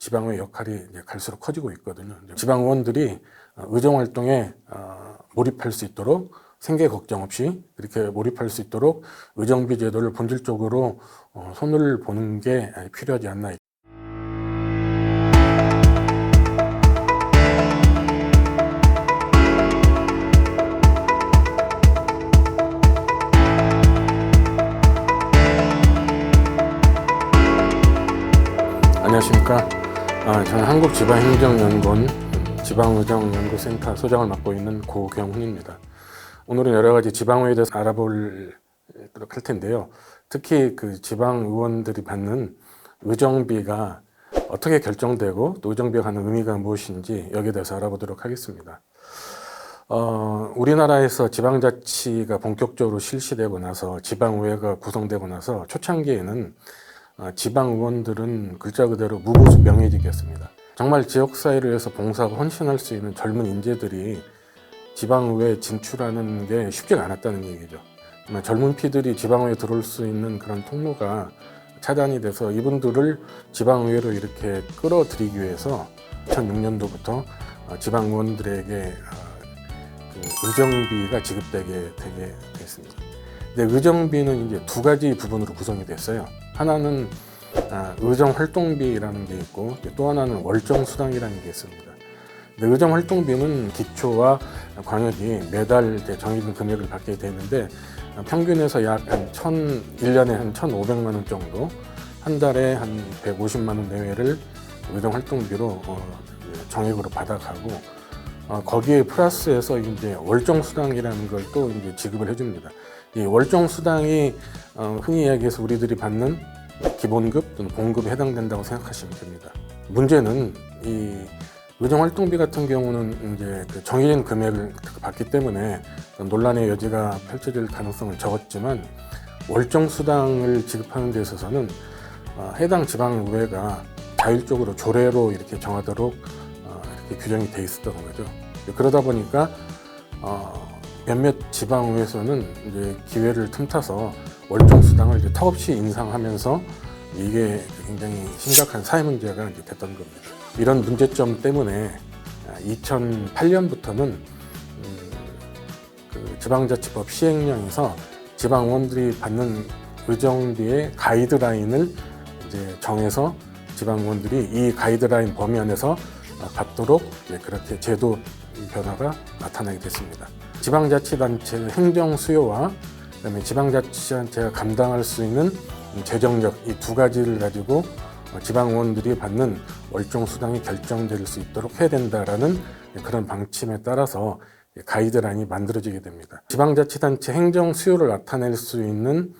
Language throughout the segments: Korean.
지방의회 역할이 이제 갈수록 커지고 있거든요. 지방 의원들이 의정 활동에 몰입할 수 있도록 생계 걱정 없이 이렇게 몰입할 수 있도록 의정비 제도를 본질적으로 손을 보는 게 필요하지 않나. 안녕하십니까. 저는 한국지방행정연구원 지방의정연구센터 소장을 맡고 있는 고경훈입니다. 오늘은 여러 가지 지방의회에 대해서 알아보도록 할 텐데요. 특히 그 지방의원들이 받는 의정비가 어떻게 결정되고 또 의정비가 갖는 의미가 무엇인지 여기에 대해서 알아보도록 하겠습니다. 우리나라에서 지방자치가 본격적으로 실시되고 나서 지방의회가 구성되고 나서 초창기에는 지방의원들은 글자 그대로 무보수 명예직이었습니다. 정말 지역사회를 위해서 봉사하고 헌신할 수 있는 젊은 인재들이 지방의회에 진출하는 게 쉽지가 않았다는 얘기죠. 젊은 피들이 지방의회에 들어올 수 있는 그런 통로가 차단이 돼서 이분들을 지방의회로 이렇게 끌어들이기 위해서 2006년도부터 지방의원들에게 의정비가 지급되게 됐습니다. 근데 의정비는 이제 두 가지 부분으로 구성이 됐어요. 하나는 의정활동비라는 게 있고 또 하나는 월정수당이라는 게 있습니다. 근데 의정활동비는 기초와 광역이 매달 정해진 금액을 받게 되는데 평균에서 약 한 1년에 한 1,500만 원 정도, 한 달에 한 150만 원 내외를 의정활동비로 정액으로 받아가고 거기에 플러스해서 이제 월정수당이라는 걸 또 이제 지급을 해줍니다. 이 월정수당이 흔히 이야기해서 우리들이 받는 기본급 또는 봉급에 해당된다고 생각하시면 됩니다. 문제는 이 의정활동비 같은 경우는 이제 그 정해진 금액을 받기 때문에 논란의 여지가 펼쳐질 가능성은 적었지만 월정수당을 지급하는 데 있어서는 해당 지방의회가 자율적으로 조례로 이렇게 정하도록 이렇게 규정이 돼 있었던 거죠. 그러다 보니까 몇몇 지방의회에서는 이제 기회를 틈타서 월정수당을 이제 턱없이 인상하면서 이게 굉장히 심각한 사회 문제가 이제 됐던 겁니다. 이런 문제점 때문에 2008년부터는 그 지방자치법 시행령에서 지방의원들이 받는 의정비의 가이드라인을 이제 정해서 지방의원들이 이 가이드라인 범위 안에서 받도록 그렇게 제도 변화가 나타나게 됐습니다. 지방자치단체 행정 수요와 그다음에 지방자치단체가 감당할 수 있는 재정력, 이 두 가지를 가지고 지방의원들이 받는 월정수당이 결정될 수 있도록 해야 된다라는 그런 방침에 따라서 가이드라인이 만들어지게 됩니다. 지방자치단체 행정 수요를 나타낼 수 있는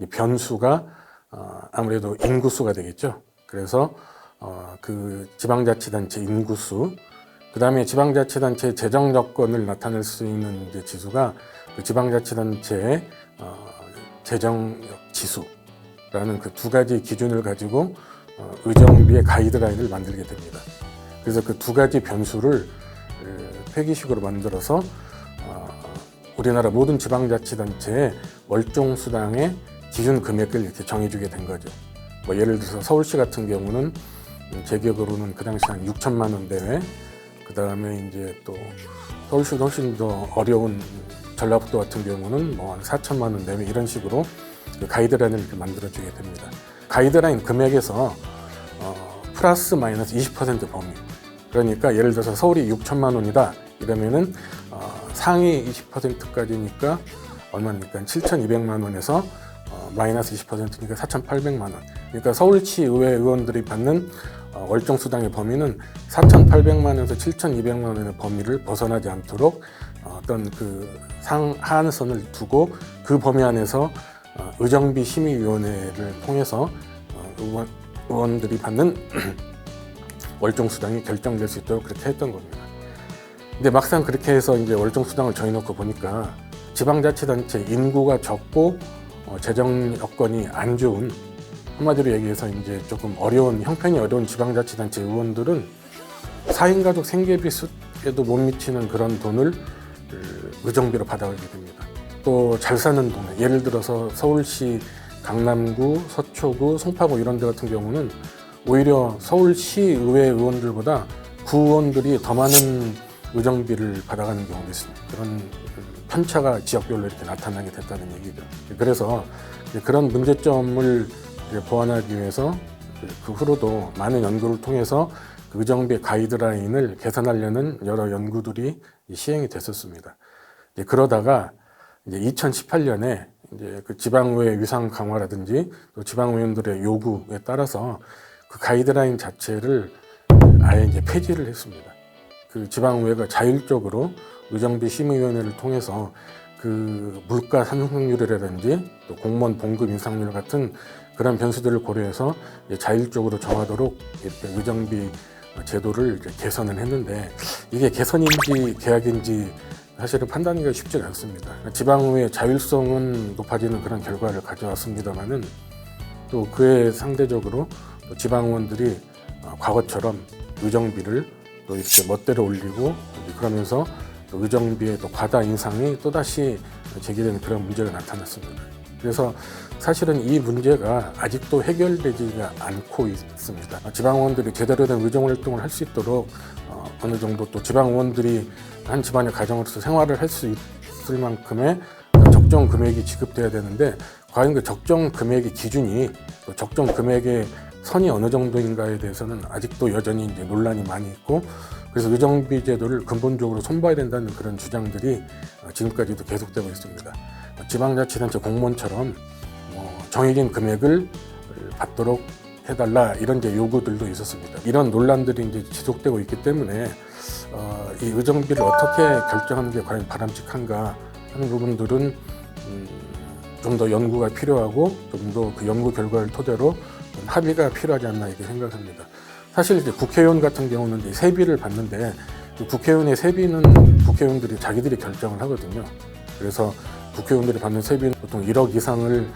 변수가 아무래도 인구수가 되겠죠. 그래서 그 지방자치단체 인구수, 그 다음에 지방자치단체의 재정 여건을 나타낼 수 있는 이제 지수가 그 지방자치단체의 재정력 지수라는 그 두 가지 기준을 가지고 의정비의 가이드라인을 만들게 됩니다. 그래서 그 두 가지 변수를 표기식으로 만들어서 우리나라 모든 지방자치단체의 월정수당의 기준 금액을 이렇게 정해주게 된 거죠. 뭐 예를 들어서 서울시 같은 경우는 제 기억으로는 그 당시 한 6천만 원 내외, 그 다음에 이제 또 서울시도 훨씬 더 어려운 전라북도 같은 경우는 뭐 한 4천만 원 내외 이런 식으로 그 가이드라인을 이렇게 만들어주게 됩니다. 가이드라인 금액에서 플러스 마이너스 20% 범위. 그러니까 예를 들어서 서울이 6천만 원이다 이러면은 상위 20%까지니까 얼마입니까? 7,200만 원에서 마이너스 20%니까 4,800만 원. 그러니까 서울시 의회 의원들이 받는 월정수당의 범위는 4,800만 원에서 7,200만 원의 범위를 벗어나지 않도록 어떤 그 하한선을 두고 그 범위 안에서 의정비 심의위원회를 통해서 의원들이 받는 월정수당이 결정될 수 있도록 그렇게 했던 겁니다. 근데 막상 그렇게 해서 이제 월정수당을 정해놓고 보니까 지방자치단체 인구가 적고 재정 여건이 안 좋은, 한마디로 얘기해서 이제 조금 형편이 어려운 지방자치단체 의원들은 4인 가족 생계비 수에도 못 미치는 그런 돈을 의정비로 받아가게 됩니다. 또 잘 사는 동네, 예를 들어서 서울시 강남구, 서초구, 송파구 이런 데 같은 경우는 오히려 서울시 의회 의원들보다 구의원들이 더 많은 의정비를 받아가는 경우도 있습니다. 그런 편차가 지역별로 이렇게 나타나게 됐다는 얘기죠. 그래서 그런 문제점을 보완하기 위해서 그 후로도 많은 연구를 통해서 그 의정비 가이드라인을 개선하려는 여러 연구들이 시행이 됐었습니다. 그러다가 이제 2018년에 이제 그 지방의회 위상 강화라든지 또 지방의원들의 요구에 따라서 그 가이드라인 자체를 아예 이제 폐지를 했습니다. 그 지방의회가 자율적으로 의정비 심의위원회를 통해서 그 물가 상승률이라든지 또 공무원 봉급 인상률 같은 그런 변수들을 고려해서 자율적으로 정하도록 이렇게 의정비 제도를 이제 개선을 했는데 이게 개선인지 개혁인지 사실은 판단하기가 쉽지 않습니다. 지방의회의 자율성은 높아지는 그런 결과를 가져왔습니다만은 또 그에 상대적으로 또 지방의원들이 과거처럼 의정비를 또 이렇게 멋대로 올리고 그러면서 또 의정비의 또 과다 인상이 또다시 제기되는 그런 문제가 나타났습니다. 그래서 사실은 이 문제가 아직도 해결되지가 않고 있습니다. 지방의원들이 제대로 된 의정활동을 할 수 있도록 어느 정도 또 지방의원들이 한 집안의 가정으로서 생활을 할 수 있을 만큼의 적정 금액이 지급돼야 되는데 과연 그 적정 금액의 기준이 또 적정 금액의 선이 어느 정도인가에 대해서는 아직도 여전히 이제 논란이 많이 있고 그래서 의정비 제도를 근본적으로 손봐야 된다는 그런 주장들이 지금까지도 계속되고 있습니다. 지방자치단체 공무원처럼 정해진 금액을 받도록 해달라 이런 이제 요구들도 있었습니다. 이런 논란들이 이제 지속되고 있기 때문에 이 의정비를 어떻게 결정하는 게 과연 바람직한가 하는 부분들은 좀 더 연구가 필요하고 좀 더 그 연구 결과를 토대로 합의가 필요하지 않나 이렇게 생각합니다. 사실 이제 국회의원 같은 경우는 이제 세비를 받는데 국회의원의 세비는 국회의원들이 자기들이 결정을 하거든요. 그래서 국회의원들이 받는 세비는 보통 1억 이상을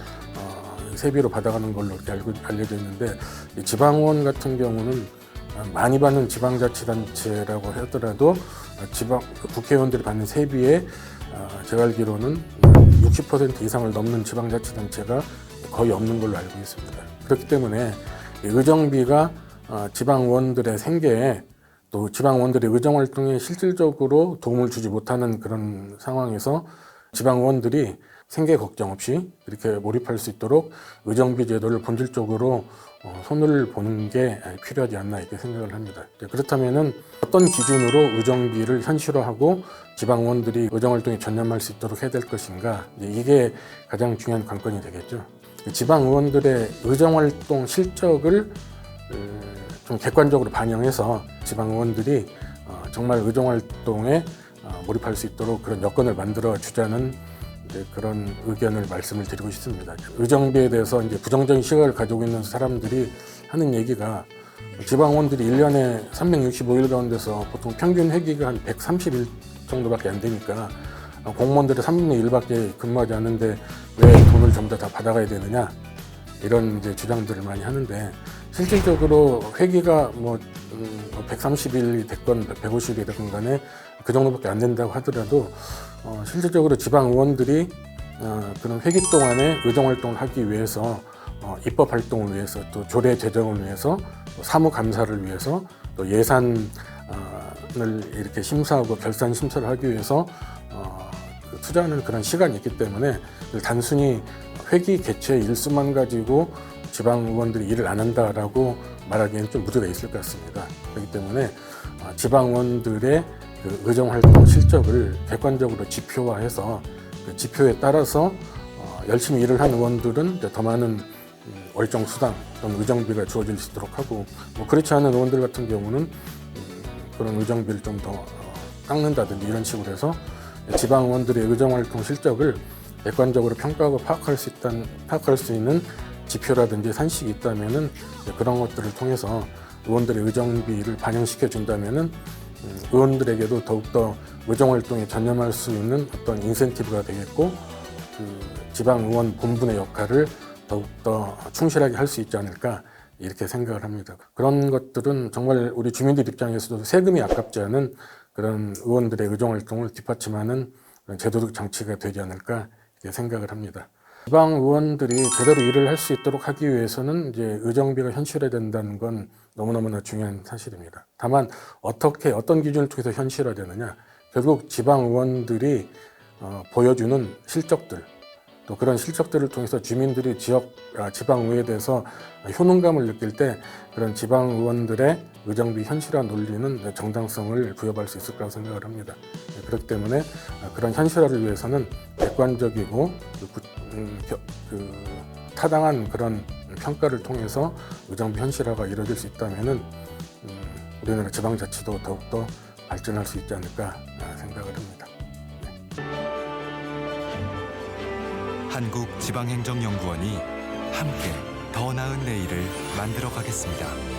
세비로 받아가는 걸로 이렇게 알려져 있는데 지방의원 같은 경우는 많이 받는 지방자치단체라고 하더라도 국회의원들이 받는 세비에 제가 알기로는 60% 이상을 넘는 지방자치단체가 거의 없는 걸로 알고 있습니다. 그렇기 때문에 의정비가 지방의원들의 생계에 또 지방의원들의 의정활동에 실질적으로 도움을 주지 못하는 그런 상황에서 지방의원들이 생계 걱정 없이 이렇게 몰입할 수 있도록 의정비 제도를 본질적으로 손을 보는 게 필요하지 않나 이렇게 생각을 합니다. 그렇다면은 어떤 기준으로 의정비를 현실화하고 지방의원들이 의정활동에 전념할 수 있도록 해야 될 것인가 이게 가장 중요한 관건이 되겠죠. 지방의원들의 의정활동 실적을 좀 객관적으로 반영해서 지방의원들이 정말 의정활동에 몰입할 수 있도록 그런 여건을 만들어 주자는 그런 의견을 말씀을 드리고 싶습니다. 의정비에 대해서 이제 부정적인 시각을 가지고 있는 사람들이 하는 얘기가 지방의원들이 1년에 365일 가운데서 보통 평균 회기가 한 130일 정도밖에 안 되니까 공무원들이 3분의 1밖에 근무하지 않는데 왜 돈을 전부 다 받아가야 되느냐 이런 이제 주장들을 많이 하는데 실질적으로 회기가 130일이 됐건 150일이 됐건 간에 그 정도밖에 안 된다고 하더라도 실질적으로 지방의원들이 그런 회기 동안에 의정활동을 하기 위해서 입법활동을 위해서 또 조례 제정을 위해서 또 사무감사를 위해서 또 예산을 이렇게 심사하고 결산 심사를 하기 위해서 투자하는 그런 시간이 있기 때문에 단순히 회기 개최 일수만 가지고 지방의원들이 일을 안 한다라고 말하기에는 좀 무리가 있을 것 같습니다. 그렇기 때문에 지방의원들의 그 의정활동 실적을 객관적으로 지표화해서 그 지표에 따라서 열심히 일을 한 의원들은 더 많은 월정 수당 또는 의정비가 주어질 수 있도록 하고 그렇지 않은 의원들 같은 경우는 그런 의정비를 좀 더 깎는다든지 이런 식으로 해서 지방의원들의 의정활동 실적을 객관적으로 평가하고 파악할 수 있는 지표라든지 산식이 있다면은 그런 것들을 통해서 의원들의 의정비를 반영시켜 준다면은 의원들에게도 더욱더 의정활동에 전념할 수 있는 어떤 인센티브가 되겠고 그 지방의원 본분의 역할을 더욱더 충실하게 할 수 있지 않을까 이렇게 생각을 합니다. 그런 것들은 정말 우리 주민들 입장에서도 세금이 아깝지 않은 그런 의원들의 의정활동을 뒷받침하는 제도적 장치가 되지 않을까 이렇게 생각을 합니다. 지방 의원들이 제대로 일을 할 수 있도록 하기 위해서는 이제 의정비가 현실화된다는 건 너무너무나 중요한 사실입니다. 다만 어떤 기준을 통해서 현실화되느냐, 결국 지방 의원들이 보여주는 실적들, 또 그런 실적들을 통해서 주민들이 지방의회에 대해서 효능감을 느낄 때 그런 지방 의원들의 의정비 현실화 논리는 정당성을 부여할 수 있을 거라고 생각을 합니다. 그렇기 때문에 그런 현실화를 위해서는 객관적이고 타당한 그런 평가를 통해서 의정비 현실화가 이루어질 수 있다면은 우리나라 지방자치도 더욱더 발전할 수 있지 않을까 생각을 합니다. 한국지방행정연구원이 함께 더 나은 내일을 만들어 가겠습니다.